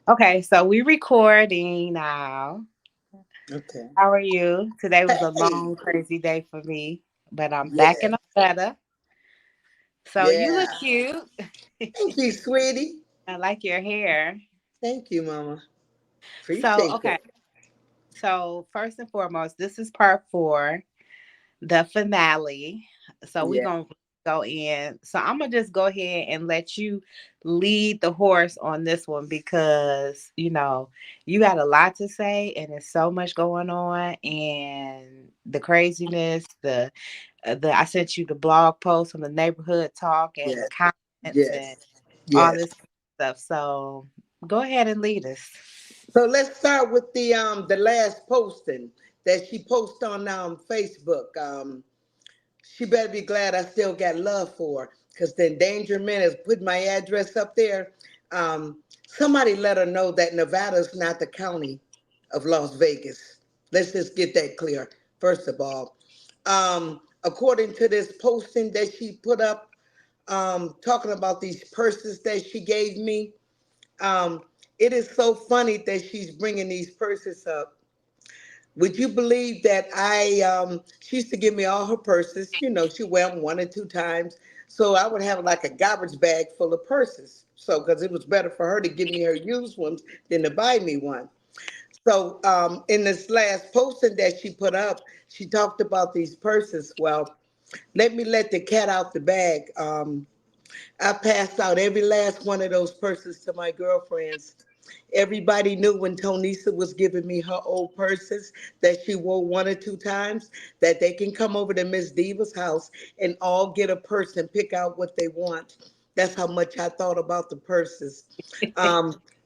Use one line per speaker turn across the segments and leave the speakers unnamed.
Okay, so we recording now.
Okay.
How are you? Today was a
Hey.
long, crazy day for me, but I'm back
Yeah.
and I'm better. So you look
Yeah.
cute.
Thank you, sweetie.
I like your hair.
Thank you, Mama.
So,
Appreciate
okay.
that.
So, first and foremost, this is part four, the finale. So, we're
Yeah.
going to go in. So, I'm going to just go ahead and let you lead the horse on this one because, you got a lot to say and there's so much going on and the craziness, the I sent you the blog post on the neighborhood talk and the
Yes.
comments and
Yes.
all
Yes.
this stuff. So go ahead and lead us.
So let's start with the last posting that she posted on Facebook. She better be glad I still got love for her, because the endangerment has put my address up there. Somebody let her know that Nevada's not the county of Las Vegas. Let's just get that clear, first of all. According to this posting that she put up, talking about these purses that she gave me, um, it is so funny that she's bringing these purses up. Would you believe that she used to give me all her purses. She wear them 1 or 2 times. So I would have like a garbage bag full of purses. So, because it was better for her to give me her used ones than to buy me one. So, in this last posting that she put up, she talked about these purses. Well, let the cat out the bag. I passed out every last one of those purses to my girlfriends. Everybody knew when Tonisa was giving me her old purses that she wore 1 or 2 times, that they can come over to Miss Diva's house and all get a purse and pick out what they want. That's how much I thought about the purses.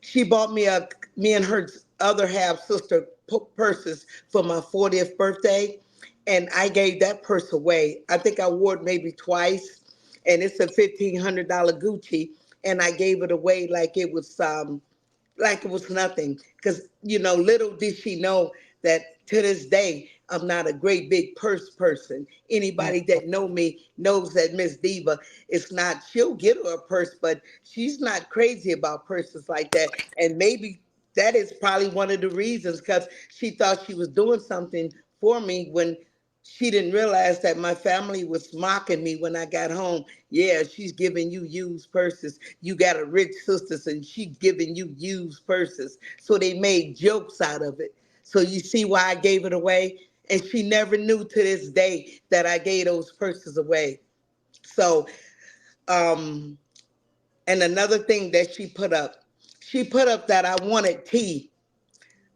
She bought me and her other half sister purses for my 40th birthday, and I gave that purse away. I think I wore it maybe twice, and it's a $1,500 Gucci, and I gave it away like it was nothing. Because, little did she know that to this day, I'm not a great big purse person. Anybody that know me knows that Miss Diva is not, she'll get her a purse, but she's not crazy about purses like that. And maybe that is probably one of the reasons, because she thought she was doing something for me when she didn't realize that my family was mocking me when I got home. Yeah, she's giving you used purses. You got a rich sisters and she's giving you used purses. So they made jokes out of it. So you see why I gave it away? And she never knew to this day that I gave those purses away. So, um, and another thing that she put up that I wanted tea.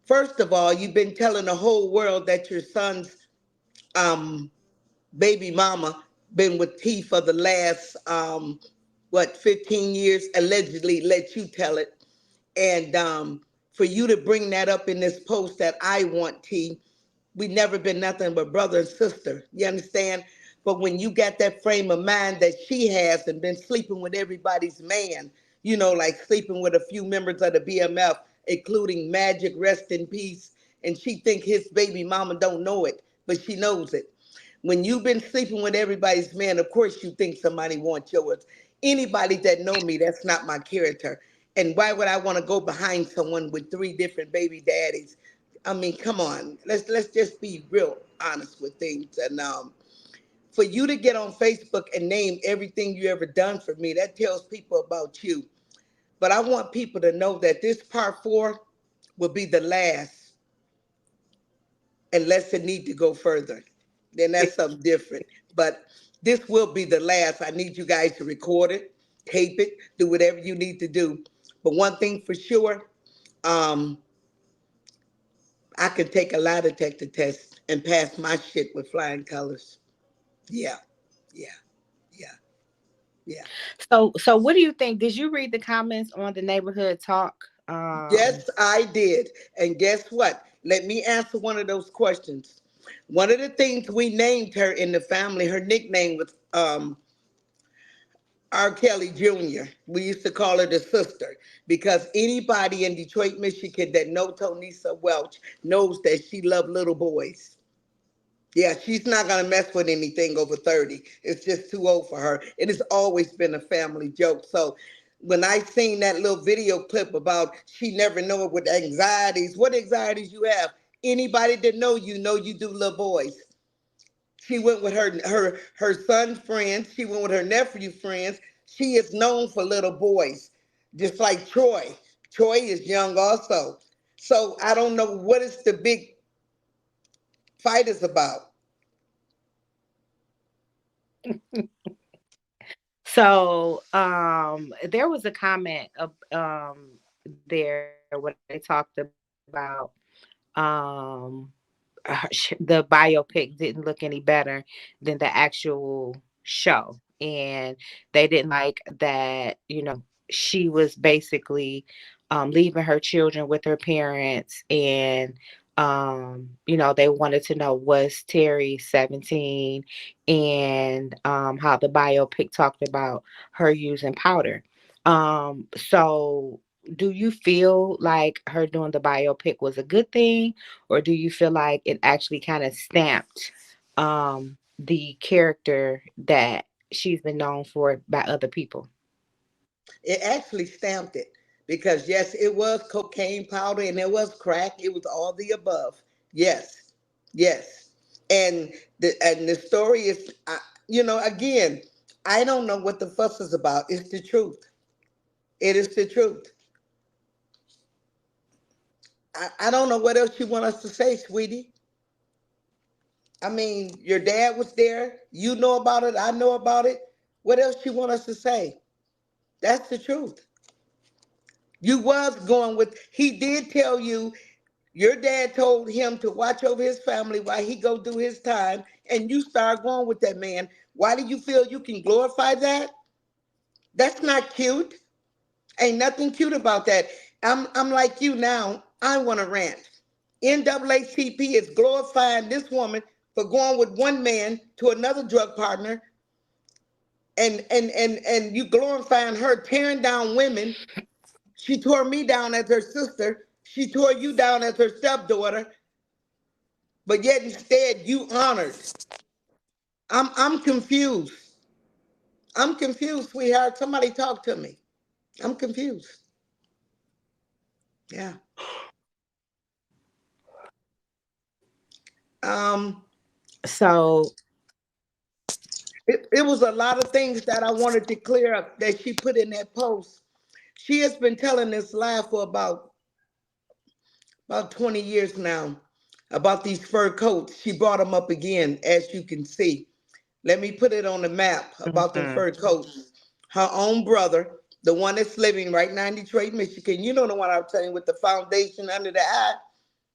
First of all, you've been telling the whole world that your son's um baby mama been with T for the last 15 years, allegedly, let you tell it. And for you to bring that up in this post that I want T, we never been nothing but brother and sister. You understand? But when you got that frame of mind that she has and been sleeping with everybody's man, like sleeping with a few members of the BMF, including Magic, rest in peace, and she think his baby mama don't know it, but she knows it. When you've been sleeping with everybody's man, of course you think somebody wants yours. Anybody that know me, that's not my character. And why would I want to go behind someone with 3 different baby daddies? I mean, come on. Let's just be real honest with things. And for you to get on Facebook and name everything you ever done for me, that tells people about you. But I want people to know that this part four will be the last, unless it need to go further. Then that's something different. But this will be the last. I need you guys to record it, tape it, do whatever you need to do. But one thing for sure, um, I can take a lie detector test and pass my shit with flying colors. Yeah, yeah, yeah, yeah.
So what do you think? Did you read the comments on the neighborhood talk?
Yes, I did. And guess what? Let me answer one of those questions. One of the things we named her in the family, her nickname was R. Kelly Jr. We used to call her the sister, because anybody in Detroit, Michigan that know Tonisa Welch knows that she loved little boys. Yeah, she's not gonna mess with anything over 30. It's just too old for her. It has always been a family joke. So when I seen that little video clip about she never know it with anxieties. What anxieties you have? Anybody that know you do little boys. She went with her son's friends. She went with her nephew friends. She is known for little boys, just like Troy. Troy is young also. So I don't know what is the big fight is about.
So, there was a comment of there where they talked about um the biopic didn't look any better than the actual show, and they didn't like that, she was basically leaving her children with her parents, and they wanted to know, was Terry 17, and how the biopic talked about her using powder. So do you feel like her doing the biopic was a good thing, or do you feel like it actually kind of stamped the character that she's been known for by other people?
It actually stamped it because yes, it was cocaine powder and it was crack. It was all the above. Yes, yes. And the story is, again, I don't know what the fuss is about. It's the truth. It is the truth. I don't know what else you want us to say, sweetie. I mean, your dad was there. You know about it. I know about it. What else you want us to say? That's the truth. You was going with. He did tell you. Your dad told him to watch over his family while he go do his time, and you start going with that man. Why do you feel you can glorify that? That's not cute. Ain't nothing cute about that. I'm like you now. I want to rant. NAACP is glorifying this woman for going with one man to another drug partner, and you glorifying her tearing down women. She tore me down as her sister. She tore you down as her stepdaughter, but yet instead you honored. I'm confused. I'm confused, sweetheart. Somebody talk to me. I'm confused. Yeah. Um,
So,
it was a lot of things that I wanted to clear up that she put in that post. She has been telling this lie for about 20 years now about these fur coats. She brought them up again, as you can see. Let me put it on the map about the
mhm,
fur coats. Her own brother, the one that's living right now in Detroit, Michigan. You know the one I'm telling you with the foundation under the eye,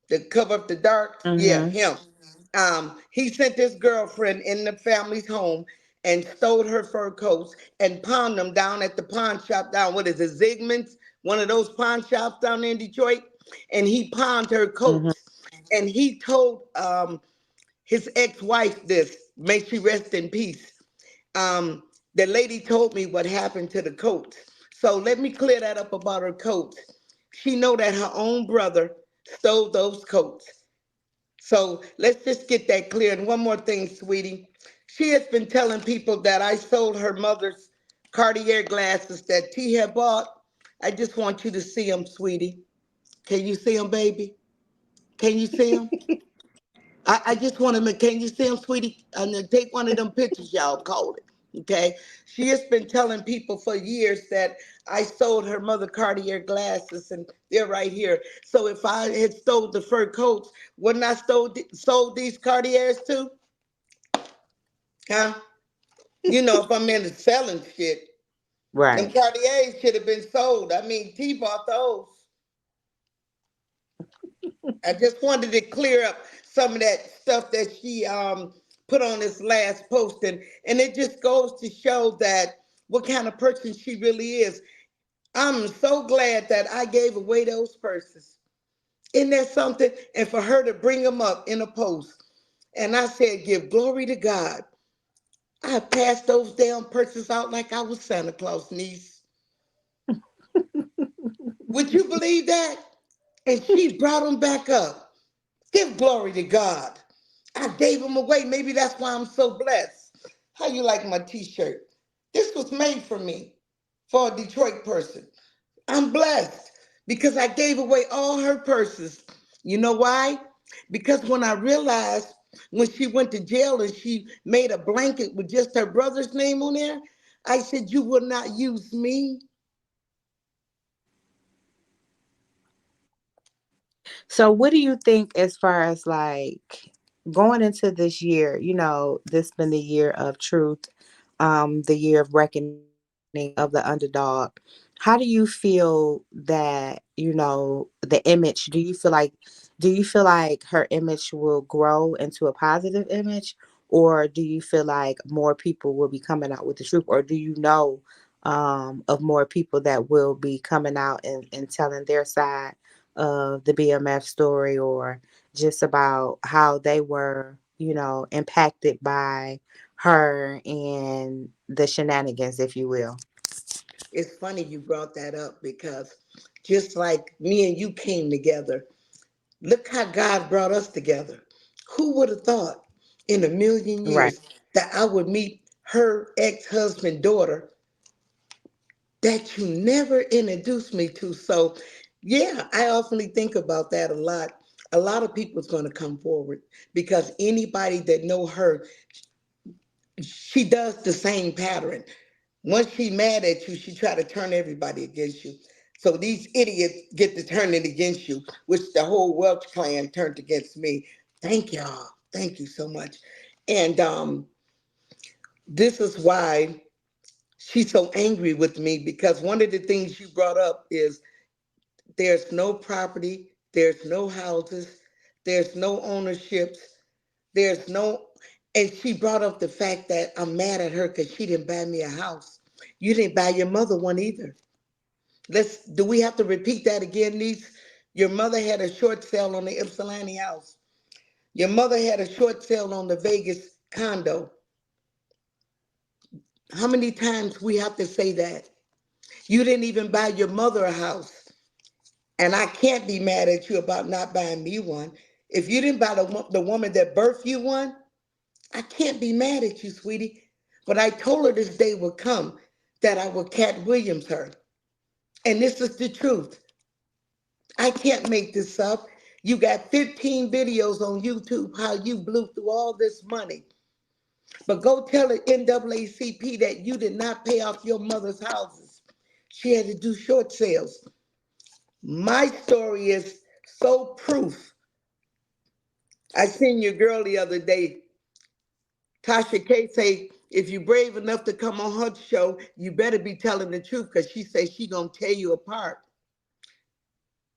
the cover up the dark. Yeah,
mhm,
him. He sent his girlfriend in the family's home and stole her fur coats and pawned them down at the pawn shop down. What is it, Zygmunt's? One of those pawn shops down there in Detroit. And he pawned her
mhm.
coats. And he told his ex-wife this. May she rest in peace. um, the lady told me what happened to the coats. So let me clear that up about her coats. She know that her own brother stole those coats. So let's just get that clear. And one more thing, sweetie. She has been telling people that I sold her mother's Cartier glasses that T had bought. I just want you to see them, sweetie. Can you see them, baby? Can you see them? I just want to make, can you see them, sweetie? And then take one of them pictures y'all called it. Okay. She has been telling people for years that I sold her mother Cartier glasses, and they're right here. So if I had stole the fur coats, wouldn't I sold these Cartiers too? Huh? You know, if I'm into selling shit, them
Right.
Cartiers should have been sold. I mean, T bought those. I just wanted to clear up some of that stuff that she put on this last post, and it just goes to show that what kind of person she really is. I'm so glad that I gave away those purses. Isn't that something? And for her to bring them up in a post, and I said, "Give glory to God." I passed those damn purses out like I was Santa Claus, niece. Would you believe that? And she brought them back up. Give glory to God. I gave them away. Maybe that's why I'm so blessed. How you like my t-shirt? This was made for me. for a Detroit person. I'm blessed because I gave away all her purses. You know why? Because when I realized when she went to jail and she made a blanket with just her brother's name on there, I said, "You will not use me."
So what do you think as far as like going into this year, this been the year of truth, the year of reckoning of the underdog. How do you feel that, the image, do you feel like her image will grow into a positive image, or do you feel like more people will be coming out with the truth, or do you know of more people that will be coming out and telling their side of the BMF story, or just about how they were, impacted by her and the shenanigans, if you will.
It's funny you brought that up because just like me and you came together, look how God brought us together. Who would have thought in a million
Right.
years that I would meet her ex husband daughter that you never introduced me to? So, yeah, I often think about that a lot. A lot of people's going to come forward because anybody that know her, she does the same pattern. Once she mad at you, she try to turn everybody against you. So these idiots get to turn it against you, which the whole Welch clan turned against me. Thank y'all. Thank you so much. And this is why she's so angry with me because one of the things you brought up is there's no property, there's no houses, there's no ownerships, there's no. And she brought up the fact that I'm mad at her because she didn't buy me a house. You didn't buy your mother one either. Let's do we have to repeat that again, niece? Your mother had a short sale on the Ypsilanti house. Your mother had a short sale on the Vegas condo. How many times we have to say that? You didn't even buy your mother a house. And I can't be mad at you about not buying me one. If you didn't buy the woman that birthed you one, I can't be mad at you, sweetie. But I told her this day would come that I would Cat Williams her. And this is the truth. I can't make this up. You got 15 videos on YouTube how you blew through all this money. But go tell the NAACP that you did not pay off your mother's houses. She had to do short sales. My story is so proof. I seen your girl the other day, Tasha K, say, if you're brave enough to come on her show, you better be telling the truth because she says she gonna tear you apart.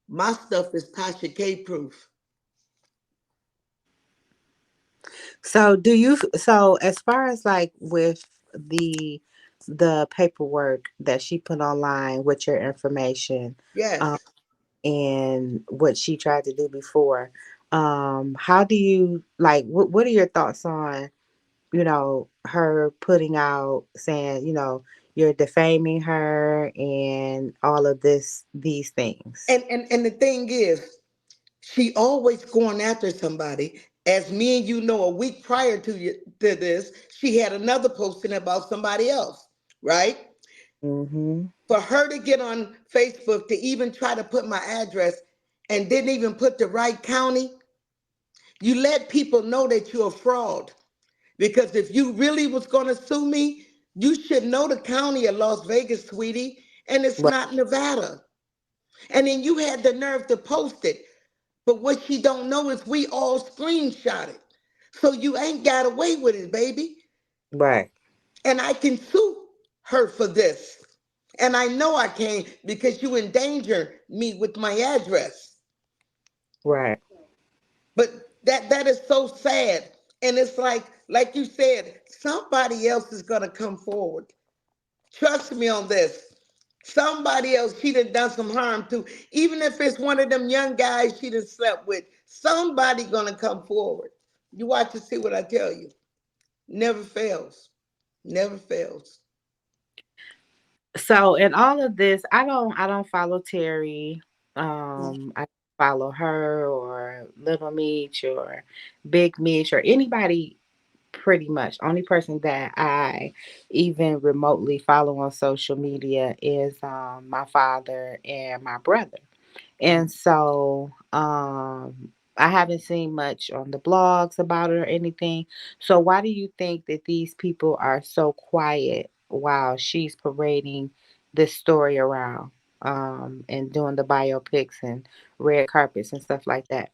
My stuff is Tasha K proof.
So as far as like with the the paperwork that she put online with your information, um,
Yes.
and what she tried to do before, how do you like what are your thoughts on, her putting out saying, you're defaming her and all of these things?
And the thing is, she always going after somebody. As me and you know, a week prior to this, she had another posting about somebody else, right?
Mhm.
For her to get on Facebook to even try to put my address and didn't even put the right county, you let people know that you're a fraud. Because if you really was going to sue me, you should know the county of Las Vegas, sweetie, and it's
Right.
not Nevada. And then you had the nerve to post it. But what she don't know is we all screenshot it. So you ain't got away with it, baby.
Right.
And I can sue her for this. And I know I can because you endanger me with my address.
Right.
But that is so sad. And it's like you said, somebody else is gonna come forward. Trust me on this. Somebody else she done some harm to. Even if it's one of them young guys she done slept with, somebody gonna come forward. You watch and see what I tell you. Never fails. Never fails.
So in all of this, I don't follow Terry. I don't follow her or Little Meech or Big Meech or anybody pretty much. Only person that I even remotely follow on social media is my father and my brother. And so I haven't seen much on the blogs about it or anything. So why do you think that these people are so quiet while she's parading this story around and doing the biopics and red carpets and stuff like that?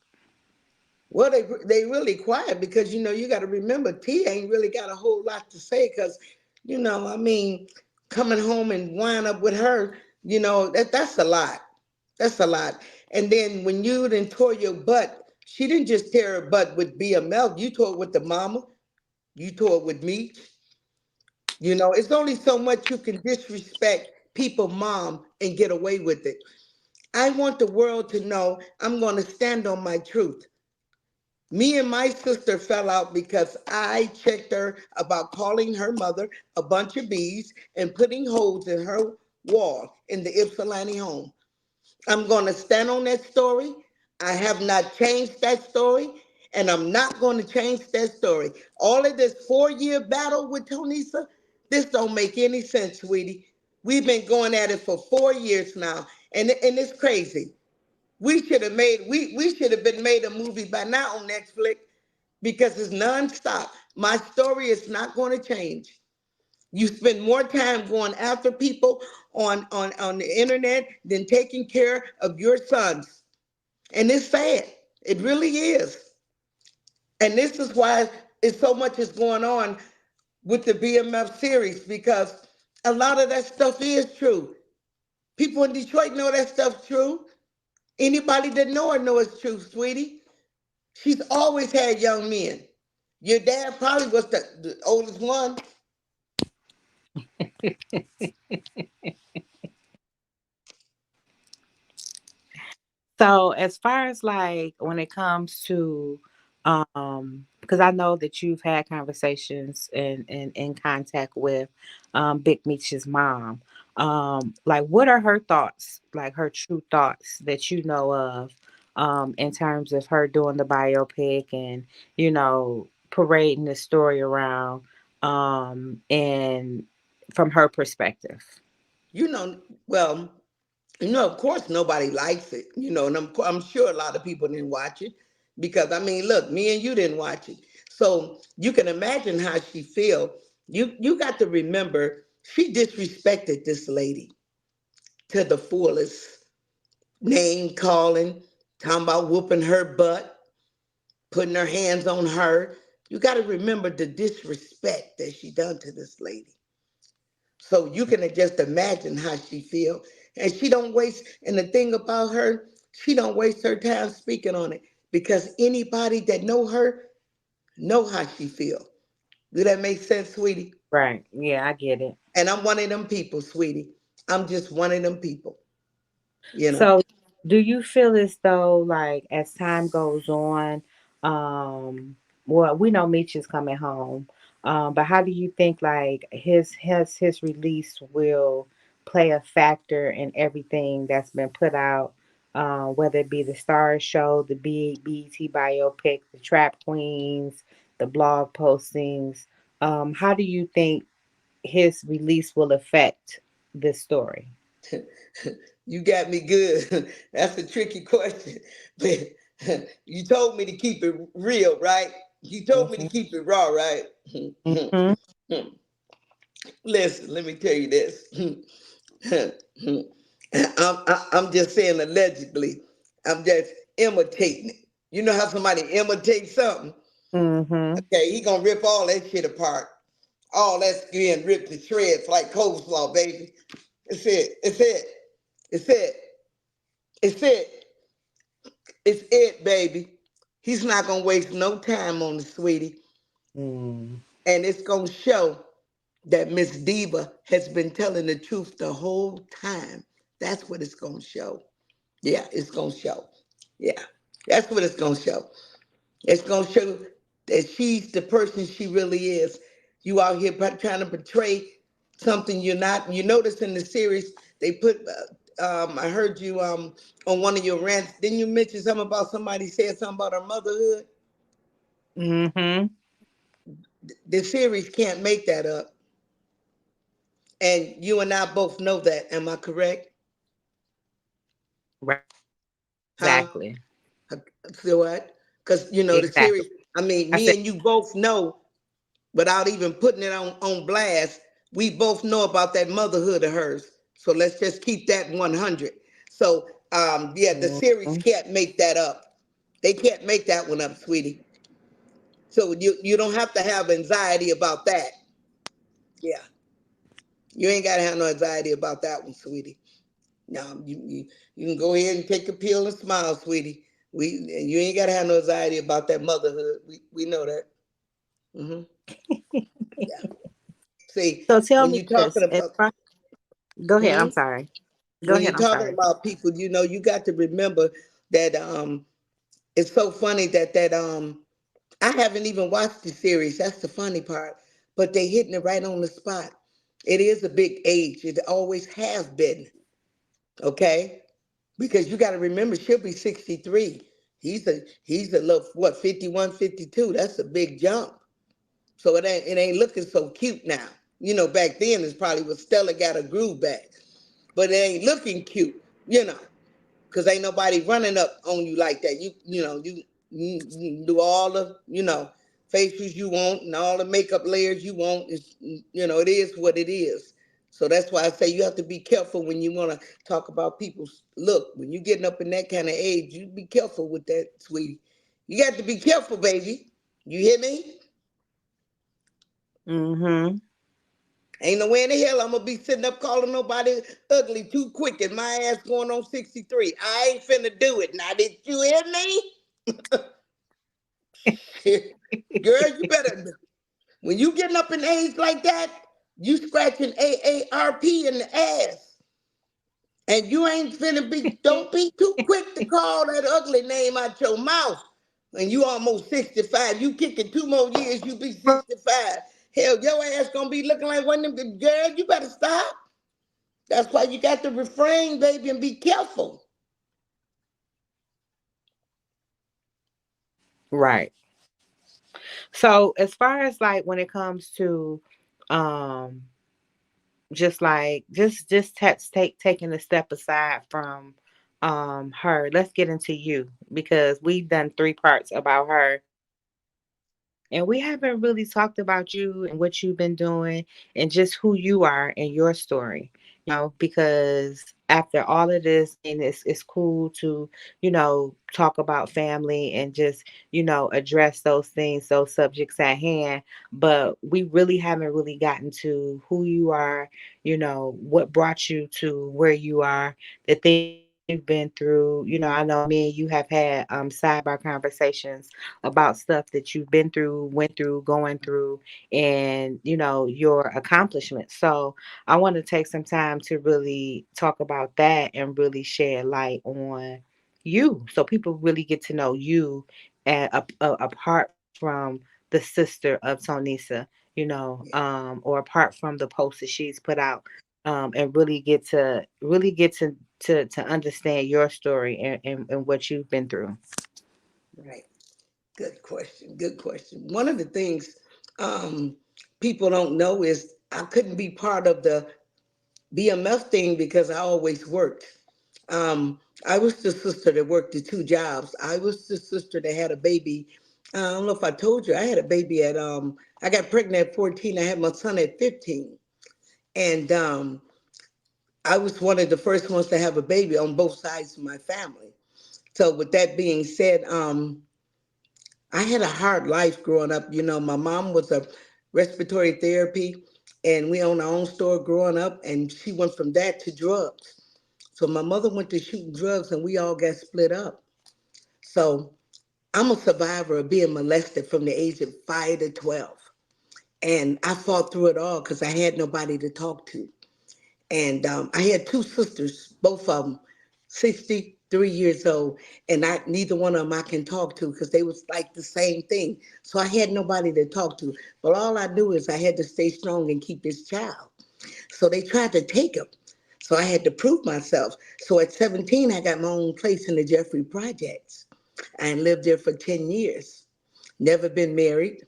Well, they really quiet because you got to remember T ain't really got a whole lot to say because I mean coming home and wind up with her, that's a lot. That's a lot. And then when you done tore your butt, she didn't just tear her butt with BML. You tore it with the mama. You tore it with me. It's only so much you can disrespect people, mom, and get away with it. I want the world to know I'm going to stand on my truth. Me and my sister fell out because I checked her about calling her mother a bunch of bees and putting holes in her wall in the Ypsilanti home. I'm going to stand on that story. I have not changed that story, and I'm not going to change that story. All of this 4-year battle with Tonisa, this don't make any sense, sweetie. We've been going at it for 4 years now, and it's crazy. We should have been made a movie by now on Netflix because it's nonstop. My story is not going to change. You spend more time going after people on the internet than taking care of your sons. And it's sad. It really is. And this is why it's so much is going on with the BMF series because a lot of that stuff is true. People in Detroit know that stuff's true. Anybody that know her know it's true, sweetie. She's always had young men. Your dad probably was the oldest one.
So as far as like when it comes to because I know that you've had conversations and in contact with Big Meech's mom. Like what are her thoughts, like her true thoughts that you know of in terms of her doing the biopic and, parading the story around and from her perspective.
You know, well, of course, nobody likes it, and I'm sure a lot of people didn't watch it because, I mean, look, me and you didn't watch it. So you can imagine how she feel. You got to remember, she disrespected this lady to the fullest, name calling, talking about whooping her butt, putting her hands on her. You got to remember the disrespect that she done to this lady. So you can just imagine how she feel. And she don't waste, and the thing about her, she don't waste her time speaking on it because anybody that know her know how she feel. Do that make sense, sweetie?
Right. Yeah, I get it.
And I'm one of them people, sweetie. I'm just one of them people, you know.
So, do you feel as though, like, as time goes on, well, we know Mitch is coming home, but how do you think, like, his release will play a factor in everything that's been put out, whether it be the Stars show, the BET biopic, the Trap Queens, the blog postings? How do you think his release will affect this story?
You got me good. That's a tricky question. But you told me to keep it real, right? You told me to
Hmm.
keep it raw, right?
Hmm.
Listen, let me tell you this. I'm just saying allegedly. I'm just imitating it. You know how somebody imitates something?
Hmm.
Okay, he gonna rip all that shit apart. All that skin ripped to shreds like coleslaw, baby. It's it. It's it. It's it. It's it. It's it, baby. He's not gonna waste no time on the sweetie.
Mm.
And it's gonna show that Miss Diva has been telling the truth the whole time. That's what it's gonna show. Yeah, it's gonna show. Yeah, that's what it's gonna show. It's gonna show that she's the person she really is. You out here trying to portray something you're not. You notice in the series they put. I heard you on one of your rants. Didn't you mention something about somebody said something about her motherhood?
Mhm.
The series can't make that up, and you and I both know that. Am I correct?
Right.
Huh?
Exactly.
So what? Because the
Exactly.
series. I mean,
I
me
said,
and you both know, without even putting it on blast, we both know about that motherhood of hers. So let's just keep that 100. So yeah, the series
mhm.
can't make that up. They can't make that one up, sweetie. So you don't have to have anxiety about that. Yeah, you ain't gotta have no anxiety about that one, sweetie. No, you can go ahead and take a pill and smile, sweetie. You ain't gotta have no anxiety about that motherhood. We know that. Hmm. Yeah. See,
So tell
when
me
you're talking
this.
about,
Go ahead.
hmm?
I'm sorry. Go
When
ahead.
you're
I'm
talking
sorry.
about people, you got to remember that it's so funny that I haven't even watched the series. That's the funny part. But they hitting it right on the spot. It is a big age. It always has been. Okay? Because you got to remember she'll be 63. He's a little what, 51, 52. That's a big jump. So it ain't looking so cute now. Back then it's probably when Stella got a groove back. But it ain't looking cute, because ain't nobody running up on you like that. You do all the facials you want and all the makeup layers you want. It is what it is. So that's why I say you have to be careful when you want to talk about people's look. When you getting up in that kind of age, you be careful with that, sweetie. You got to be careful, baby. You hear me?
Mm-hmm.
Ain't no way in the hell I'm gonna be sitting up calling nobody ugly too quick and my ass going on 63. I ain't finna do it. Now did you hear me? Girl, you better, when you getting up in age like that, you scratching AARP in the ass. And you ain't finna be, don't be too quick to call that ugly name out your mouth. And you almost 65. You kicking 2 more years, you be 65. Hell, your ass gonna be looking like one of them. Girl, you better stop. That's why you got to refrain, baby, and be careful.
Right. So as far as like when it comes to um just like just take taking a step aside from her, let's get into you because we've done three parts about her and we haven't really talked about you and what you've been doing and just who you are and your story, because after all of this, I mean, it's cool to, talk about family and just, address those things, those subjects at hand. But we really haven't really gotten to who you are, what brought you to where you are, the things that you've been through. I know me and you have had sidebar conversations about stuff that you've been through, went through, going through, and your accomplishments. So I want to take some time to really talk about that and really shed light on you, so people really get to know you, apart from the sister of Tonisa,
Yeah,
or apart from the posts that she's put out, and really get to understand your story and what you've been through.
right. Good question. Good question. One of the things um, people don't know is I couldn't be part of the BMF thing because I always worked. I was the sister that worked the two jobs. I was the sister that had a baby. I don't know if I told you, I had a baby I got pregnant at 14. I had my son at 15. And I was one of the first ones to have a baby on both sides of my family. So with that being said, I had a hard life growing up. My mom was a respiratory therapy, and we owned our own store growing up, and she went from that to drugs. So my mother went to shooting drugs, and we all got split up. So I'm a survivor of being molested from the age of 5 to 12, and I fought through it all because I had nobody to talk to. And I had two sisters, both of them 63 years old, and neither one of them I can talk to because they was like the same thing. So I had nobody to talk to. But all I knew is I had to stay strong and keep this child. So they tried to take him. So I had to prove myself. So at 17, I got my own place in the Jeffrey Projects and lived there for 10 years. Never been married.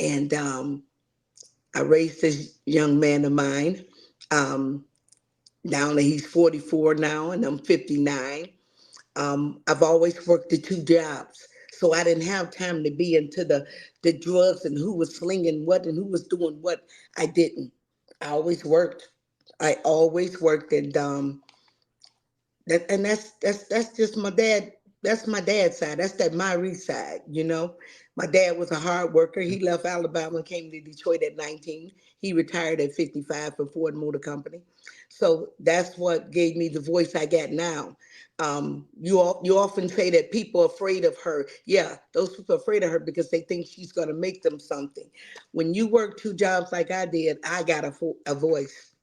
And I raised this young man of mine. Um, Now that he's 44 now, and I'm 59. I've always worked the two jobs, so I didn't have time to be into the drugs and who was slinging what and who was doing what. I didn't. I always worked. I always worked, and that's just my dad. That's my dad's side. That's that Myrie side, you know. My dad was a hard worker. He left Alabama and came to Detroit at 19. He retired at 55 for Ford Motor Company. So that's what gave me the voice I got now. You often say that people are afraid of her. Yeah, those people are afraid of her because they think she's going to make them something. When you work two jobs like I did, I got a voice.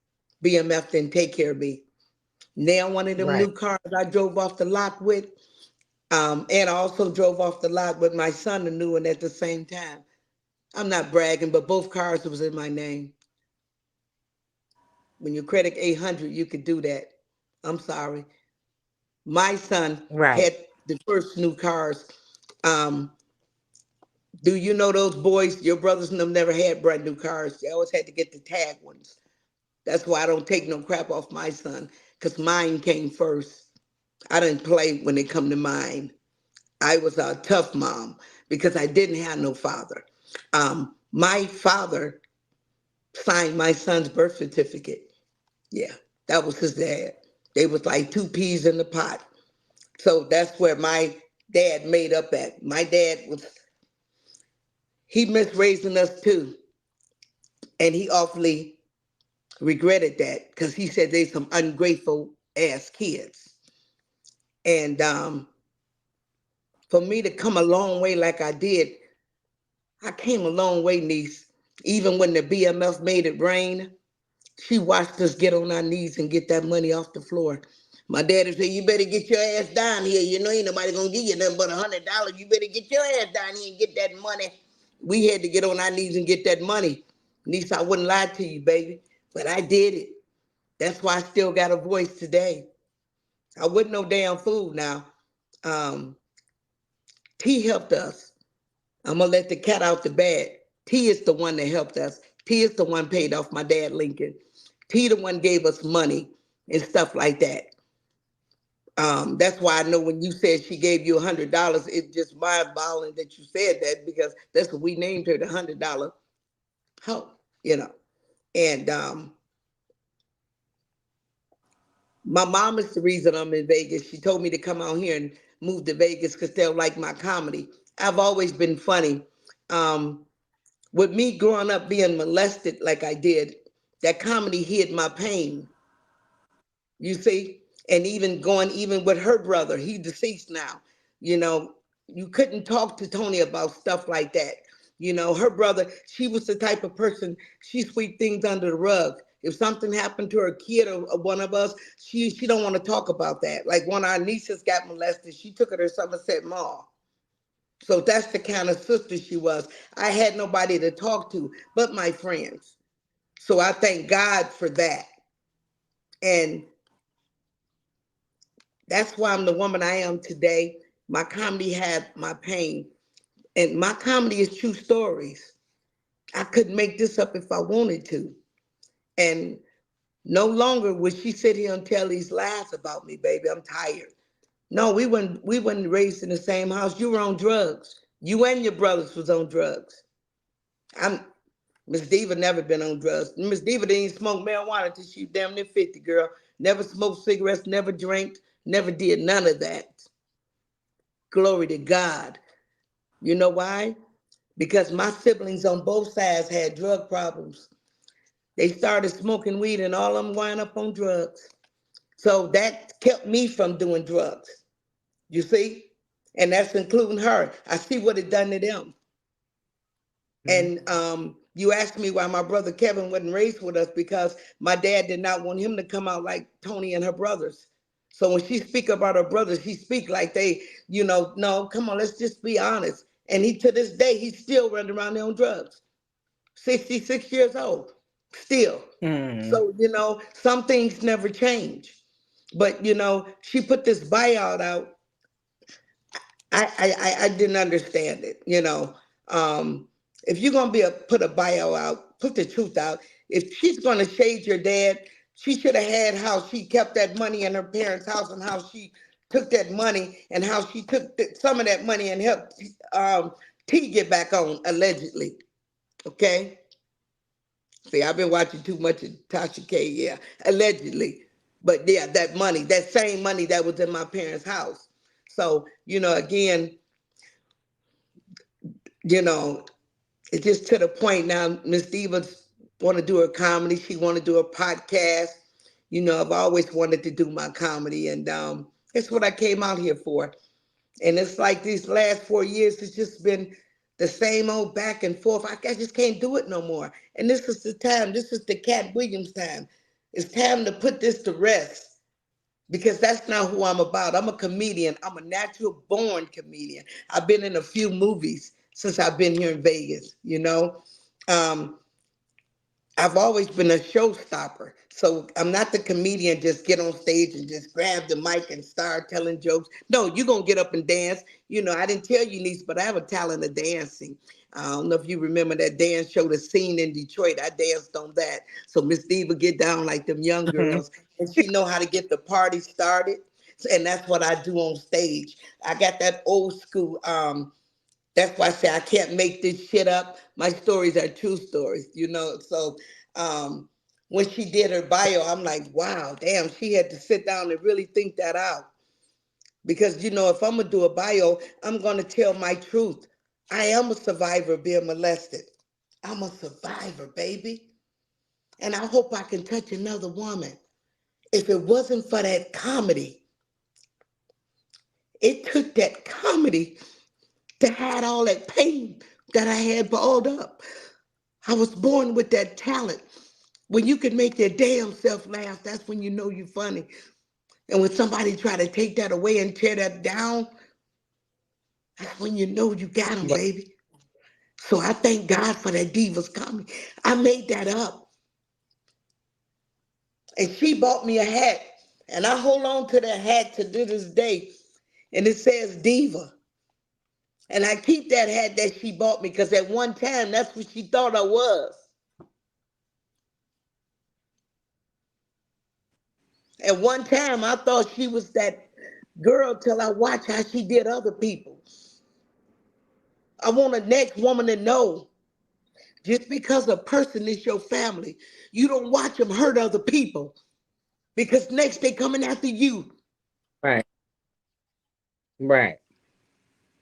BMF didn't take care of me. Now one of them
Right.
new cars I drove off the lot with, and I also drove off the lot with my son, a new one at the same time. I'm not bragging, but both cars was in my name. When you credit 800, you could do that. I'm sorry. My son
Right.
had the first new cars. Um, do you know those boys? Your brothers and them never had brand new cars. They always had to get the tag ones. That's why I don't take no crap off my son, because mine came first. I didn't play when it come to mine. I was a tough mom because I didn't have no father. My father signed my son's birth certificate. Yeah, that was his dad. They was like two peas in the pot. So that's where my dad made up at. My dad was, he missed raising us too. And he awfully regretted that because he said they some ungrateful ass kids. And for me to come a long way like I did, I came a long way, niece. Even when the BMF made it rain, she watched us get on our knees and get that money off the floor. My daddy said, "You better get your ass down here. You know, ain't nobody gonna give you nothing but $100. You better get your ass down here and get that money." We had to get on our knees and get that money. Niece, I wouldn't lie to you, baby, but I did it. That's why I still got a voice today. I wasn't no damn fool now. Um, T helped us. I'm gonna let the cat out the bag. T is the one that helped us. T is the one paid off my dad Lincoln. T the one gave us money and stuff like that. That's why I know when you said she gave you $100, it just mind-boggling that you said that because that's what we named her, the $100 hoe, you know. And my mom is the reason I'm in Vegas. She told me to come out here and move to Vegas because they'll like my comedy. I've always been funny. Um, with me growing up being molested like I did, that comedy hid my pain, you see? And even going, even with her brother, he's deceased now, you know, you couldn't talk to Tony about stuff like that. You know, her brother, she was the type of person, she sweep things under the rug. If something happened to her kid or one of us, she don't want to talk about that. Like one of our nieces got molested, she took her to Somerset Mall. So that's the kind of sister she was. I had nobody to talk to but my friends. So I thank God for that. And that's why I'm the woman I am today. My comedy had my pain. And my comedy is true stories. I couldn't make this up if I wanted to. And no longer would she sit here and tell these lies about me, baby. I'm tired. No, we weren't raised in the same house. You were on drugs. You and your brothers was on drugs. I'm Miss Diva never been on drugs. Miss Diva didn't even smoke marijuana till she was damn near 50, girl. Never smoked cigarettes, never drank, never did none of that. Glory to God. You know why? Because my siblings on both sides had drug problems. They started smoking weed and all of them wound up on drugs. So that kept me from doing drugs. You see? And that's including her. I see what it done to them.
Mhm.
And you asked me why my brother Kevin wasn't raised with us because my dad did not want him to come out like Tony and her brothers. So when she speak about her brothers, she speak like they, no, come on, let's just be honest. And he to this day, he's still running around there on drugs. 66 years old, still.
Mm.
So, some things never change. But she put this buyout out. I didn't understand it. Um, If you're gonna put a bio out, put the truth out. If she's gonna shade your dad, she should have had how she kept that money in her parents' house and how she took that money and how she took some of that money and helped T get back on allegedly. Okay. See, I've been watching too much of Tasha K. Yeah, allegedly, but yeah, that money, that same money that was in my parents' house. So again, you know, it's just to the point now. Miss Diva want to do her comedy. She want to do a podcast. I've always wanted to do my comedy, and that's what I came out here for. And it's like these last 4 years, it's just been the same old back and forth. I just can't do it no more. And this is the time. This is the Cat Williams time. It's time to put this to rest because that's not who I'm about. I'm a comedian. I'm a natural born comedian. I've been in a few movies since I've been here in Vegas. Um, I've always been a showstopper. So I'm not the comedian, just get on stage and just grab the mic and start telling jokes. No, you're going to get up and dance. I didn't tell you, niece, but I have a talent of dancing. I don't know if you remember that dance show, The Scene in Detroit. I danced on that. So Miss Diva get down like them young girls, and she know how to get the party started. And that's what I do on stage. I got that old school that's why I say I can't make this shit up. My stories are true stories. So um, when she did her bio, I'm like, wow, damn, she had to sit down and really think that out. Because, if I'm going to do a bio, I'm going to tell my truth. I am a survivor of being molested. I'm a survivor, baby. And I hope I can touch another woman. If it wasn't for that comedy, it took that comedy to hide all that pain that I had balled up. I was born with that talent. When you can make your damn self laugh, that's when you know you're funny. And when somebody try to take that away and tear that down, that's when you know you got them,
Right.
baby. So I thank God for that Divas comedy. I made that up. And she bought me a hat. And I hold on to that hat to this day. And it says Diva. And I keep that hat that she bought me because at one time, that's what she thought I was. At one time, I thought she was that girl till I watched how she did other people. I want the next woman to know just because a person is your family, you don't watch them hurt other people because next they coming after you.
Right. Right.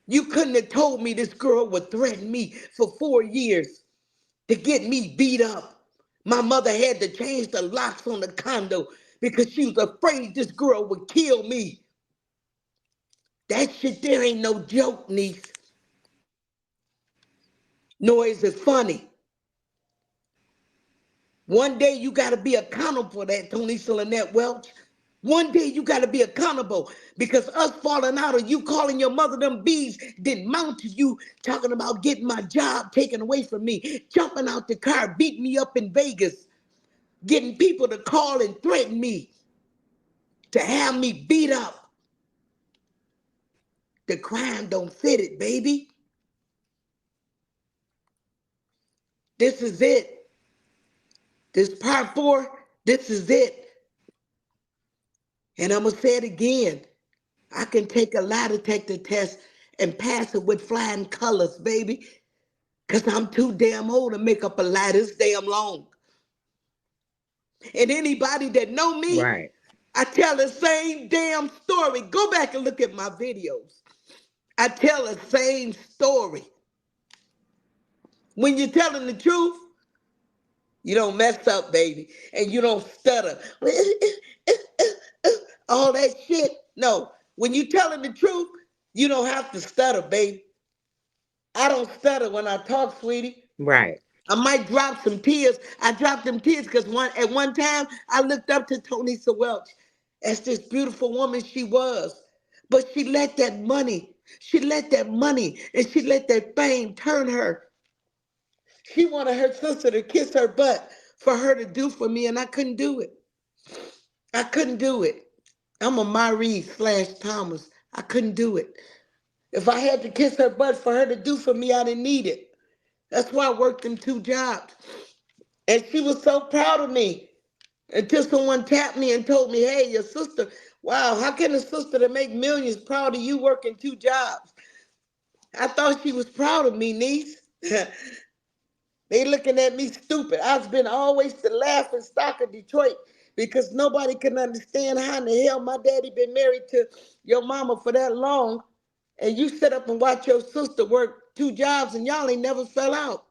You couldn't have told me this girl would threaten me for 4 years to get me beat up. My mother had to change the locks on the condo because she was afraid this girl would kill me. That shit there ain't no joke, niece. Nor is it funny. One day you got to be accountable for that, Tony Lynette Welch. One day you got to be accountable because us falling out of you calling your mother them bees didn't mount to you talking about getting my job taken away from me, jumping out the car, beating me up in Vegas, getting people to call and threaten me to have me beat up. The crime don't fit it, baby. This is it. This part four, this is it. And I'm going to say it again. I can take a lie detector test and pass it with flying colors, baby. Because I'm too damn old to make up a lie this damn long. And anybody that know me,
Right.
I tell the same damn story. Go back and look at my videos. I tell the same story. When you're telling the truth, you don't mess up, baby. And you don't stutter. All that shit. No. When you telling the truth, you don't have to stutter, baby. I don't stutter when I talk, sweetie.
Right.
I might drop some tears. I dropped them tears because at one time I looked up to Tony Welch as this beautiful woman she was. But she let that money and she let that fame turn her. She wanted her sister to kiss her butt for her to do for me, and I couldn't do it. I couldn't do it. I'm a Marie/Thomas. I couldn't do it. If I had to kiss her butt for her to do for me, I didn't need it. That's why I worked them 2 jobs. And she was so proud of me until someone tapped me and told me, hey, your sister, wow, how can a sister that make millions proud of you working 2 jobs? I thought she was proud of me, niece. They looking at me stupid. I've been always the laughing stock of Detroit because nobody can understand how in the hell my daddy been married to your mama for that long, and you sit up and watch your sister work 2 jobs and y'all ain't never fell out.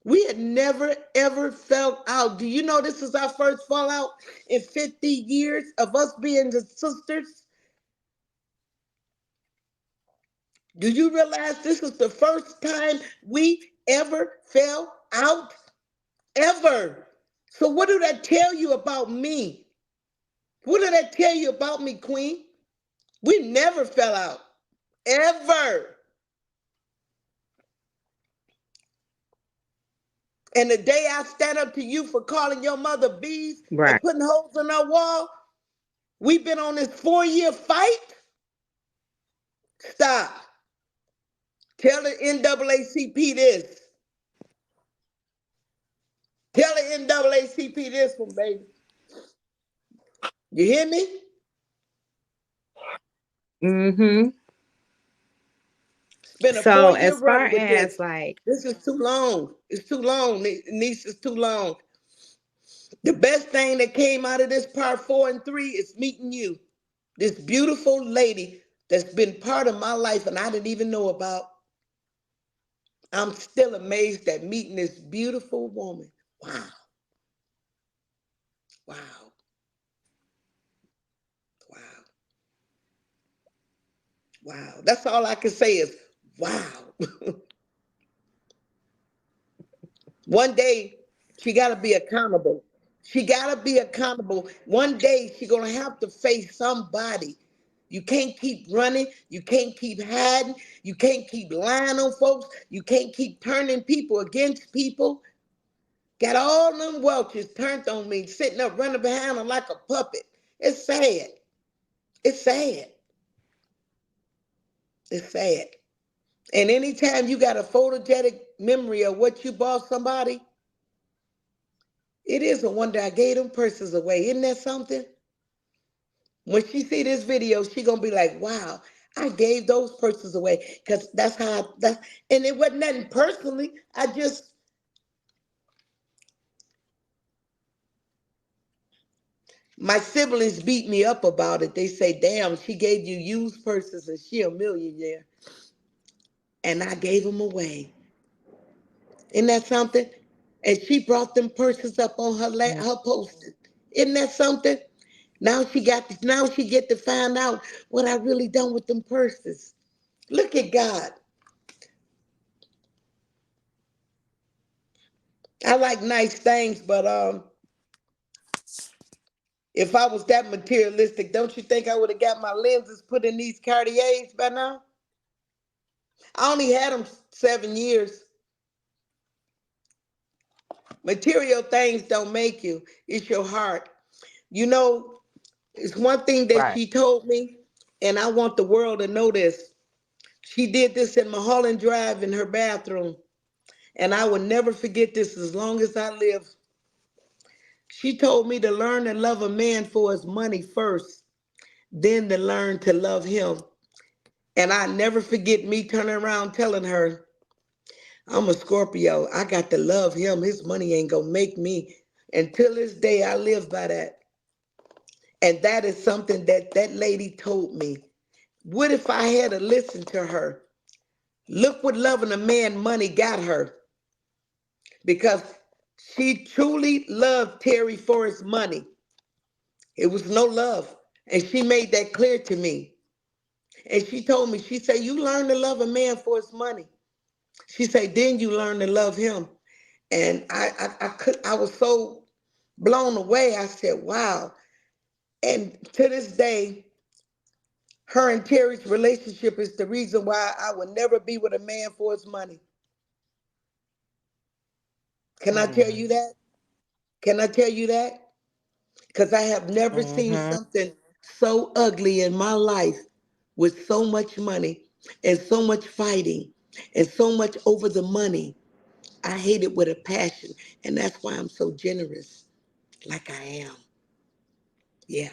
We had never ever fell out. Do you know this is our first fallout in 50 years of us being the sisters? Do you realize this is the first time we ever fell out? Ever. So what do that tell you about me? What did that tell you about me, Queen? We never fell out. Ever. And the day I stand up to you for calling your mother bees
Right.
and putting holes in our wall, we've been on this 4-year fight. Stop. Tell the NAACP this. Tell the NAACP this one, baby. You hear me?
Mm-hmm.
It's been a
So
4-year
as far
run with
as
this.
like,
This is too long. It's too long, niece. It's too long. The best thing that came out of this part 4 and 3 is meeting you. This beautiful lady that's been part of my life and I didn't even know about. I'm still amazed at meeting this beautiful woman. Wow, wow, wow, wow. That's all I can say is wow. One day she got to be accountable. She got to be accountable. One day she going to have to face somebody. You can't keep running. You can't keep hiding. You can't keep lying on folks. You can't keep turning people against people. Got all them welches turned on me, sitting up running behind them like a puppet. It's sad. It's sad. It's sad. And anytime you got a photogenic memory of what you bought somebody, it is a wonder I gave them purses away. Isn't that something? When she see this video, she gonna be like, "Wow, I gave those purses away," because that's how that. And it wasn't nothing personally. I just my siblings beat me up about it. They say, "Damn, she gave you used purses and she a millionaire," and I gave them away. Isn't that something? And she brought them purses up on her posting. Isn't that something? Now she get to find out what I really done with them purses. Look at God. I like nice things, but if I was that materialistic, don't you think I would have got my lenses put in these Cartiers by now? I only had them 7 years. Material things don't make you. It's your heart. You know, it's one thing that
right.
she told me, and I want the world to know this. She did this in Mulholland Drive in her bathroom, and I will never forget this as long as I live. She told me to learn to love a man for his money first, then to learn to love him. And I never forget me turning around telling her, I'm a Scorpio. I got to love him. His money ain't gonna make me. Until this day, I live by that. And that is something that that lady told me. What if I had to listen to her? Look what loving a man money got her. Because she truly loved Terry for his money. It was no love. And she made that clear to me. And she told me, she said, you learn to love a man for his money. She said, then you learn to love him. And I was so blown away. I said, wow. And to this day, her and Terry's relationship is the reason why I would never be with a man for his money. Can I tell
Mm.
you that? Can I tell you that? Because I have never seen
Mm-hmm.
something so ugly in my life with so much money and so much fighting. and so much over the money. I hate it with a passion, and that's why I'm so generous, like I am. Yeah,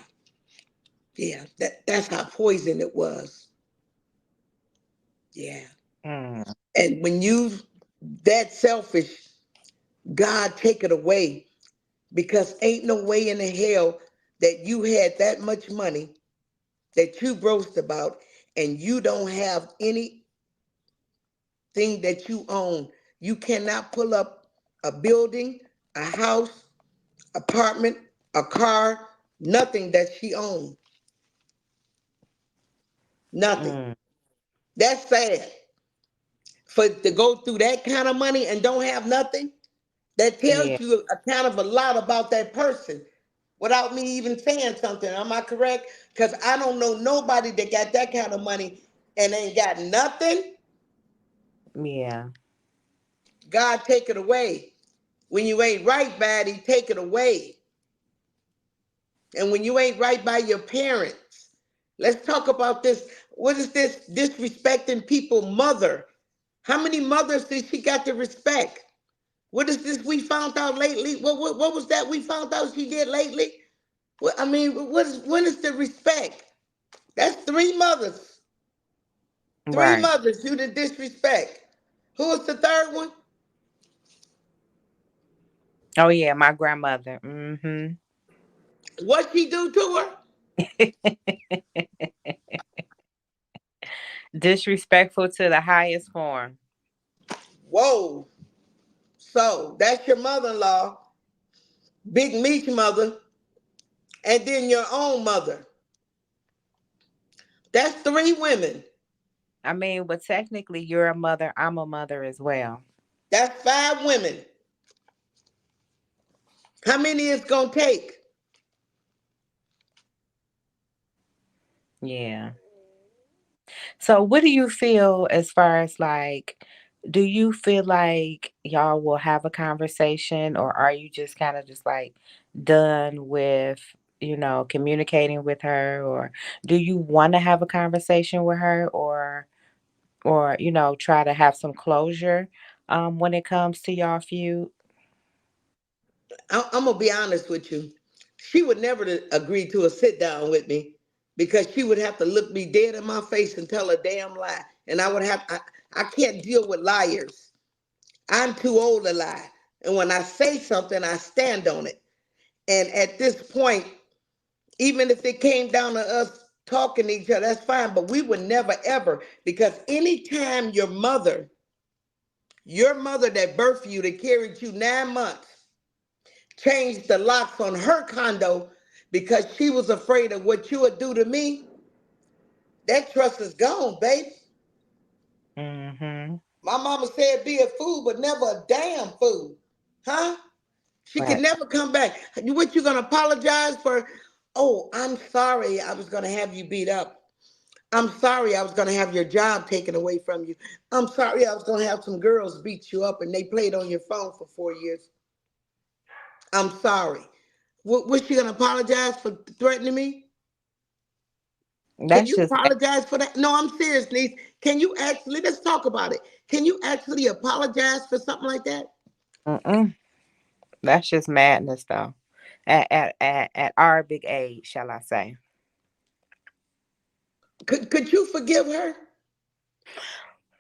yeah. That's how poison it was. Yeah.
Mm.
And when you that selfish, God take it away because ain't no way in the hell that you had that much money that you boast about and you don't have anything that you own. You cannot pull up a building, a house, apartment, a car, nothing that she owned. Nothing.
Mm.
That's sad. For to go through that kind of money and don't have nothing, that
Yeah.
tells you a kind of a lot about that person without me even saying something. Am I correct? Because I don't know nobody that got that kind of money and ain't got nothing.
Yeah.
God take it away. When you ain't right bad, he take it away. And when you ain't right by your parents, let's talk about this. What is this disrespecting people mother? How many mothers did she got to respect? What is this we found out lately? What was that we found out she did lately? I mean, when is the respect? That's three mothers. Three
Right.
mothers you did disrespect. Who was the third one?
Oh yeah, my grandmother. Mm-hmm.
What she do to her?
Disrespectful to the highest form.
Whoa. So that's your mother-in-law, Big Meech mother, and then your own mother. That's three women.
I mean, but technically you're a mother, I'm a mother as well.
That's five women. How many it's gonna take?
Yeah. So what do you feel as far as like, do you feel like y'all will have a conversation, or are you just kind of just like done with, communicating with her, or do you want to have a conversation with her, or try to have some closure when it comes to y'all feud?
I'm gonna be honest with you. She would never agree to a sit down with me because she would have to look me dead in my face and tell a damn lie, and I can't deal with liars. I'm too old to lie, and when I say something, I stand on it. And at this point, even if it came down to us talking to each other, that's fine. But we would never ever, because anytime your mother that birthed you, that carried you 9 months, changed the locks on her condo because she was afraid of what you would do to me, that trust is gone, babe.
Mm-hmm.
My mama said be a fool, but never a damn fool. Huh? She could
Right.
never come back. What you gonna apologize for? Oh, I'm sorry I was gonna have you beat up. I'm sorry I was gonna have your job taken away from you. I'm sorry I was gonna have some girls beat you up and they played on your phone for 4 years. I'm sorry. Was she gonna apologize for threatening me? Can
That's
you
just
apologize for that? No, I'm serious, niece. Can you actually, let's talk about it. Can you actually apologize for something like that?
mm-mm. That's just madness, though. At our big age, shall I say?
Could you forgive her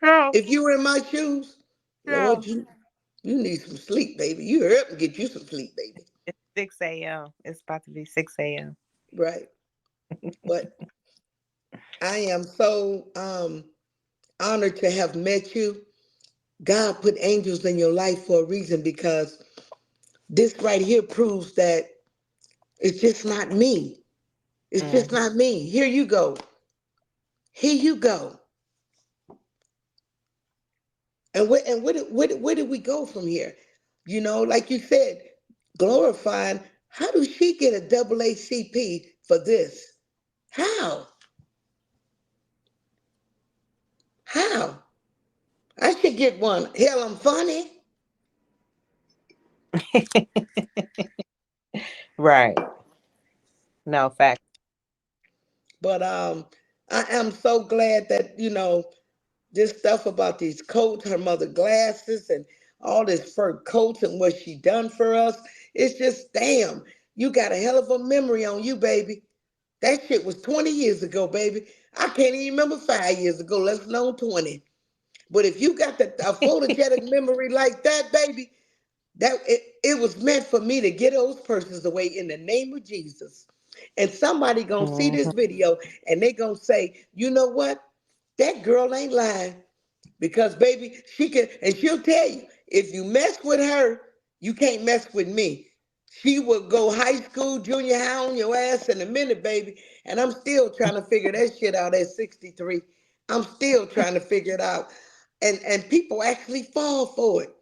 No,
if you were in my shoes? Lord,
no.
you need some sleep, baby. You hurry up and get you some sleep, baby.
It's 6 a.m. It's about to be 6 a.m.
Right. But I am so honored to have met you. God put angels in your life for a reason because this right here proves that it's just not me. It's just
Mm.
not me. Here you go. Here you go. And where did we go from here? Like you said, glorifying. How do she get a double ACP for this? How? How? I should get one. Hell, I'm funny.
Right. No fact.
But I am so glad that, This stuff about these coats, her mother glasses, and all this fur coats and what she done for us. It's just damn. You got a hell of a memory on you, baby. That shit was 20 years ago, baby. I can't even remember 5 years ago, let alone 20. But if you got a photogenic memory like that, baby, it was meant for me to get those persons away in the name of Jesus. And somebody gonna see this
Mhm.
video and they gonna say, you know what? That girl ain't lying. Because baby, she can, and she'll tell you, if you mess with her, you can't mess with me. She will go high school, junior high on your ass in a minute, baby. And I'm still trying to figure that shit out at 63. I'm still trying to figure it out. And people actually fall for it.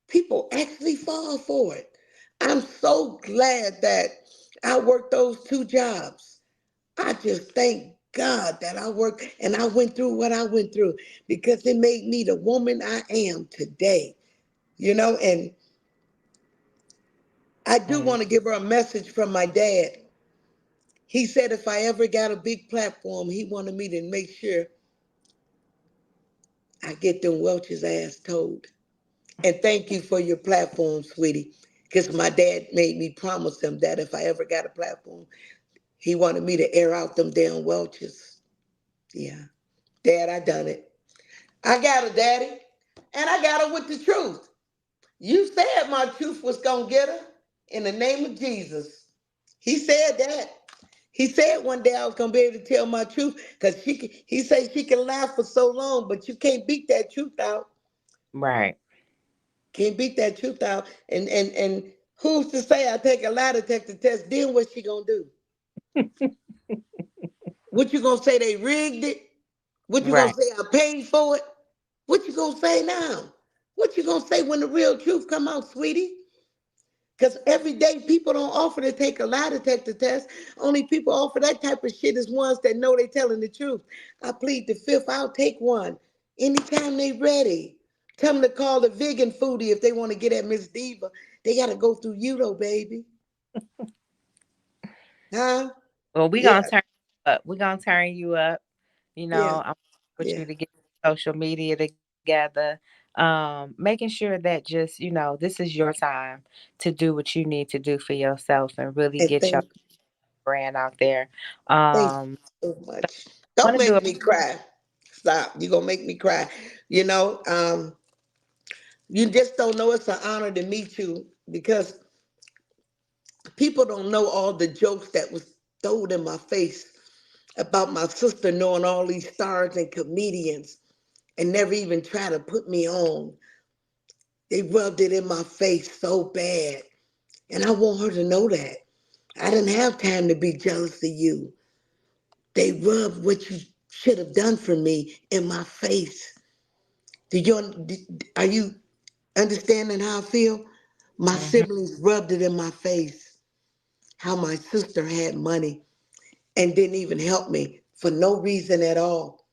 People actually fall for it. I'm so glad that I worked those two jobs. I just thank God that I worked and I went through what I went through because it made me the woman I am today. And I do
Mm.
want to give her a message from my dad. He said if I ever got a big platform, he wanted me to make sure I get them Welch's ass told. And thank you for your platform, sweetie. Because my dad made me promise him that if I ever got a platform, he wanted me to air out them damn Welch's. Yeah. Dad, I done it. I got her, Daddy. And I got her with the truth. You said my truth was going to get her in the name of Jesus. He said that. He said one day I was going to be able to tell my truth because he said she can laugh for so long, but you can't beat that truth out.
Right.
Can't beat that truth out. And who's to say I take a lie detector test, then what she going to do? What you going to say they rigged it? What you going
Right.
to say I paid for it? What you going to say now? What you going to say when the real truth come out, sweetie? Because every day people don't offer to take a lie detector test. Only people offer that type of shit is ones that know they telling the truth. I plead the fifth. I'll take one anytime they ready. Tell them to call the vegan foodie if they want to get at Miss Diva. They got to go through you though, baby. Huh?
Well, we gonna
Yeah,
turn you up. We gonna turn you up.
yeah,
I'm with
yeah.
you to get social media together. Making sure that just, this is your time to do what you need to do for yourself and really
And
get your brand out there.
thank you
Um,
so much.
I
Don't
want to do
make
a
me cry. Stop. You're going to make me cry. You know, um, you just don't know it's an honor to meet you because people don't know all the jokes that was thrown in my face about my sister knowing all these stars and comedians and never even try to put me on. They rubbed it in my face so bad. And I want her to know that. I didn't have time to be jealous of you. They rubbed what you should have done for me in my face. Are you understanding how I feel? My
mhm.
siblings rubbed it in my face. How my sister had money and didn't even help me for no reason at all.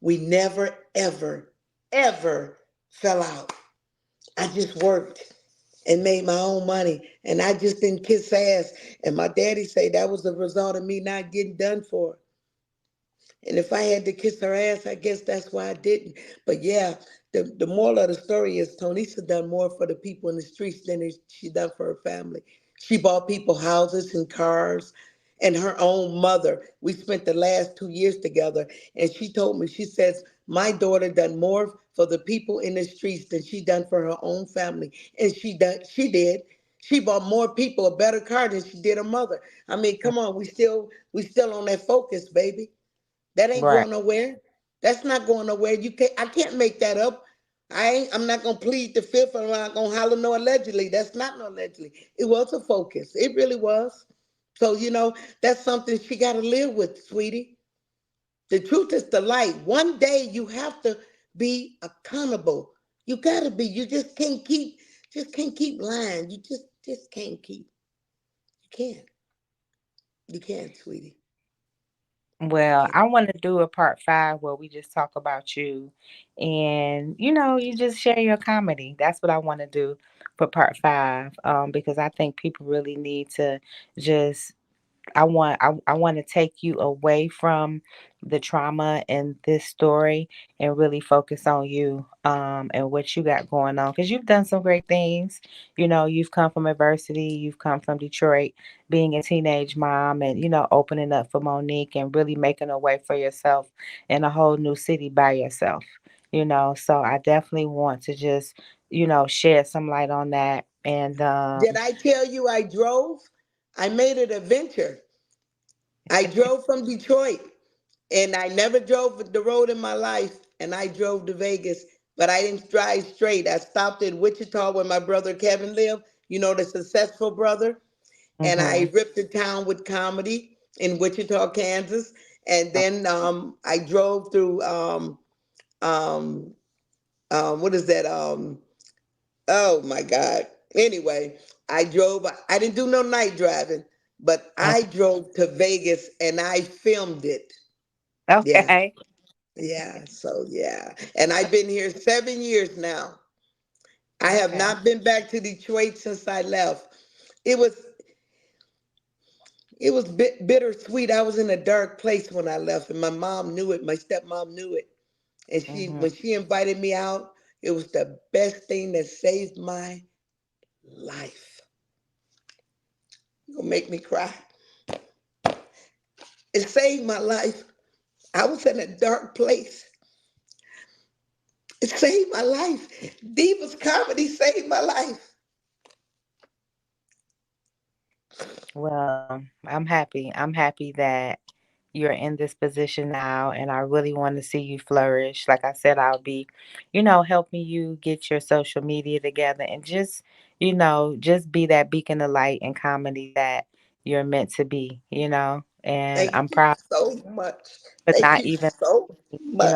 We never, ever, ever fell out. I just worked and made my own money and I just didn't kiss ass. And my daddy say that was the result of me not getting done for. And if I had to kiss her ass, I guess that's why I didn't. But yeah, the moral of the story is Tonisa done more for the people in the streets than she done for her family. She bought people houses and cars and her own mother. We spent the last 2 years together. And she told me, she says, my daughter done more for the people in the streets than she done for her own family. And she did. She bought more people a better car than she did her mother. I mean, come on, we still on that focus, baby. That ain't
Right.
going nowhere. That's not going nowhere. I can't make that up. I'm not gonna plead the fifth. I'm not gonna holler no allegedly. That's not no allegedly. It was a focus. It really was. So that's something she gotta live with, sweetie. The truth is the light. One day you have to be accountable. You gotta be. You just can't keep lying. You just can't keep. You can't. You can't, sweetie. You
Well,
can't.
I want to do a part five where we just talk about you and, you just share your comedy. That's what I want to do for part five. Because I think people really need to just I want to take you away from the trauma in this story and really focus on you and what you got going on, because you've done some great things. You know, you've come from adversity, you've come from Detroit, being a teenage mom, and opening up for Monique and really making a way for yourself in a whole new city by yourself. So I definitely want to just shed some light on that. And
Did I tell you I drove? I made it a venture. I drove from Detroit, and I never drove the road in my life, and I drove to Vegas, but I didn't drive straight. I stopped in Wichita where my brother Kevin lived, the successful brother, and I
mhm.
ripped the town with comedy in Wichita, Kansas. And then I drove through um, what is that? Oh my God. Anyway, I drove. I didn't do no night driving, but I drove to Vegas and I filmed it. Yeah,
Okay.
yeah. So yeah, and I've been here 7 years now. I have
Okay.
not been back to Detroit since I left. It was it was bittersweet. I was in a dark place when I left, and my mom knew it. My stepmom knew it, and
Mhm.
when she invited me out, it was the best thing that saved my life. You gonna make me cry? It saved my life. I was in a dark place. It saved my life. Diva's comedy saved my life.
Well, I'm happy. I'm happy that you're in this position now, and I really want to see you flourish. Like I said, I'll be, helping you get your social media together and just be that beacon of light and comedy that you're meant to be, And
Thank
I'm
you
proud,
so much.
but
Thank
not
you
even
so much.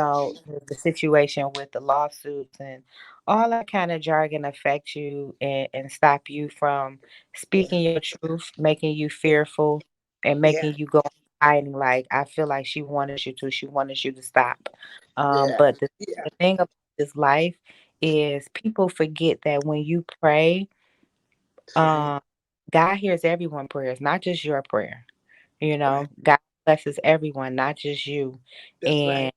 the situation with the lawsuits and all that kind of jargon affect you and stop you from
Yeah,
speaking your truth, making you fearful and
yeah,
making you go hiding. Like I feel like she wanted you to, she wanted you to stop.
yeah,
But
yeah.
the thing about this life is people forget that when you pray,
That's right.
um, God hears everyone's prayers, not just your prayer.
Right.
God blesses everyone, not just you.
That's
And
right.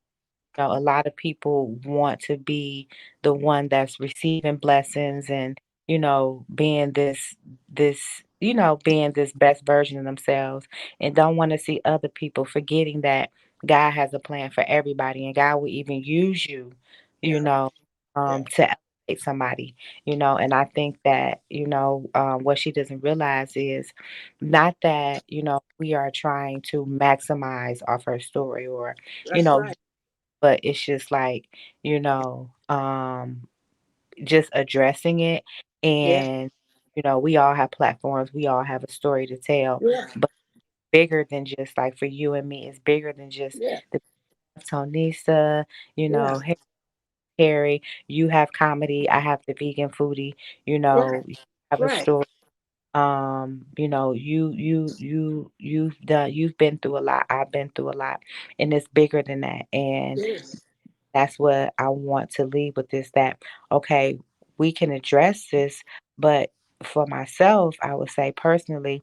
a lot of people want to be the one that's receiving blessings and being being this best version of themselves, and don't want to see other people, forgetting that God has a plan for everybody, and God will even use you you
Yeah,
know
yeah.
to elevate somebody. And I think that what she doesn't realize is not that we are trying to maximize off her story, or you
That's
know
right.
but it's just like, you know, just addressing it.
Yeah,
And, we all have platforms, we all have a story to tell,
yeah,
but bigger than just like for you and me, it's bigger than just
yeah,
the Tonisa, you
yeah.
know, Harry, you have comedy, I have the vegan foodie,
Right,
you have a
right.
story. You've been through a lot, I've been through a lot, and it's bigger than that. And
Yes,
that's what I want to leave with, is that, okay, we can address this, but for myself, I would say personally,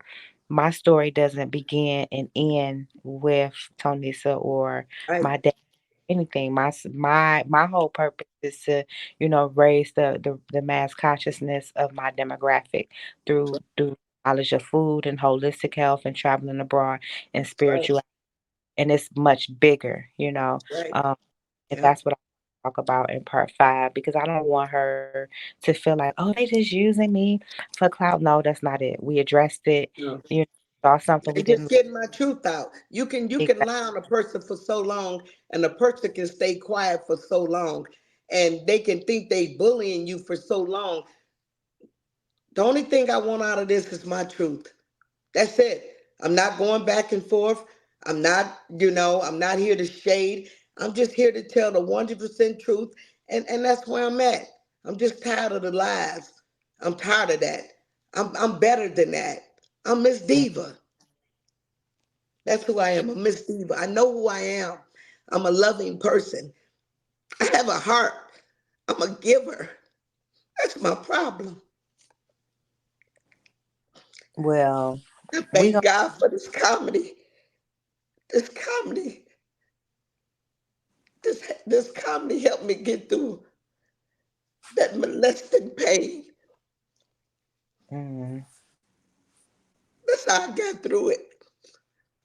my story doesn't begin and end with Tonisa or
right.
my dad. Anything. My whole purpose is to, raise the mass consciousness of my demographic through knowledge of food and holistic health and traveling abroad and
That's right,
spiritual. And it's much bigger,
right.
um, and
Yeah.
that's what I talk about in part 5, because I don't want her to feel like, oh, they just using me for clout. No, that's not it. We addressed it,
No.
you know, saw something we
And just
didn't
getting my truth out. You can
like.
lie on a person for so long, and a person can stay quiet for so long, and they can think they bullying you for so long. The only thing I want out of this is my truth. That's it. I'm not going back and forth. I'm not here to shade. I'm just here to tell the 100% truth. And that's where I'm at. I'm just tired of the lies. I'm tired of that. I'm better than that. I'm Miss Diva. That's who I am. I'm Miss Diva. I know who I am. I'm a loving person. I have a heart. I'm a giver. That's my problem.
Well,
I
We
thank
gonna
God for this comedy. This comedy, this comedy helped me get through that molesting pain.
mm,
That's how I got through it.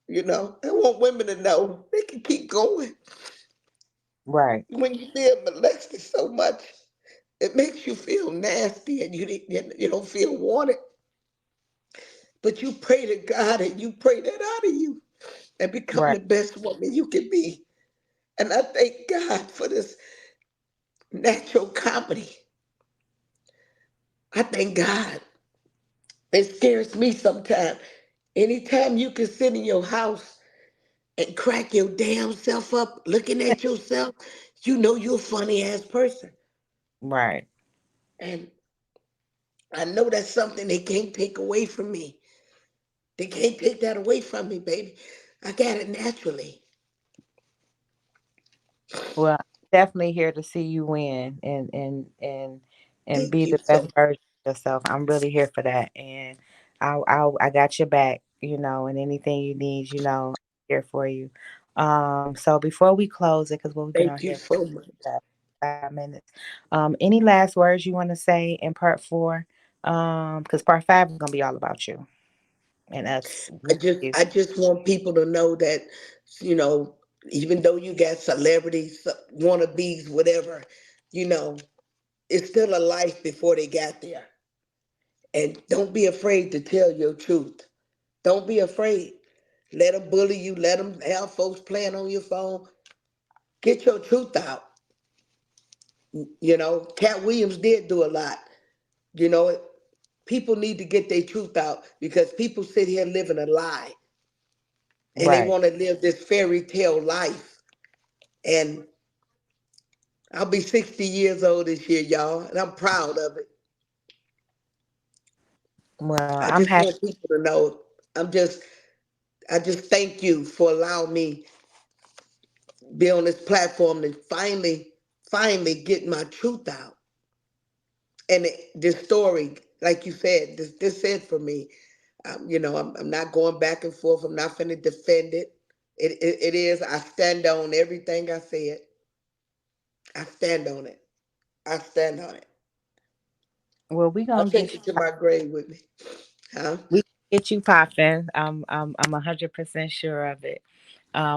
You know, I want women to know they can keep going.
right,
When you feel molested so much, it makes you feel nasty and you don't feel wanted. But you pray to God and you pray that out of you and become
right.
the best woman you can be. And I thank God for this natural comedy. I thank God. It scares me sometimes. Anytime you can sit in your house and crack your damn self up looking at yourself, you know you're a funny ass person.
Right.
And I know that's something they can't take away from me. They can't take that away from me, baby. I got it naturally.
Well, definitely here to see you win and
Thank
be
you
the
so
best
much.
version of yourself. I'm really here for that, and I got your back. And anything you need, I'm here for you. So before we close it, because we've been on
Thank you
here
so much.
for 5 minutes. Any last words you want to say in part four? Because part five is gonna be all about you and us.
I just want people to know that, you know, even though you got celebrities, wannabes, whatever, you know, it's still a life before they got there. And don't be afraid to tell your truth. Don't be afraid. Let them bully you. Let them have folks playing on your phone. Get your truth out. You know, Cat Williams did do a lot. You know, people need to get their truth out because people sit here living a lie and they
Right.
want to live this fairy tale life. And I'll be 60 years old this year, y'all, and I'm proud of it.
Well,
I
I'm
just
happy.
want people to know I'm just I just thank you for allowing me be on this platform and finally get my truth out. And this story, like you said, this said for me. You know, I'm not going back and forth. I'm not finna defend it. It is. I stand on everything I said. I stand on it. I stand on it.
Well, we
I'll
gonna
take
get
it to my grave with me. Huh?
we get you popping. I'm 100% sure of it.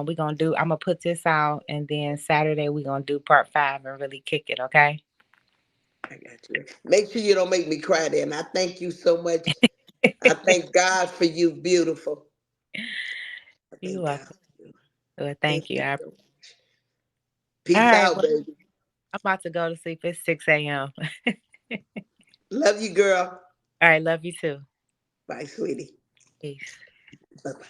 We gonna do. I'm gonna put this out, and then Saturday we gonna do part five and really kick it. Okay.
I got you. Make sure you don't make me cry then. I thank you so much. I thank God for you, beautiful. I
You
thank God
welcome.
for you.
Well,
Thank
thank you.
you so much.
All
Peace
right.
out,
Well,
baby.
I'm about to go to sleep. It's 6 a.m.
Love you, girl.
All right. Love you too.
Bye, sweetie.
Peace.
Bye bye.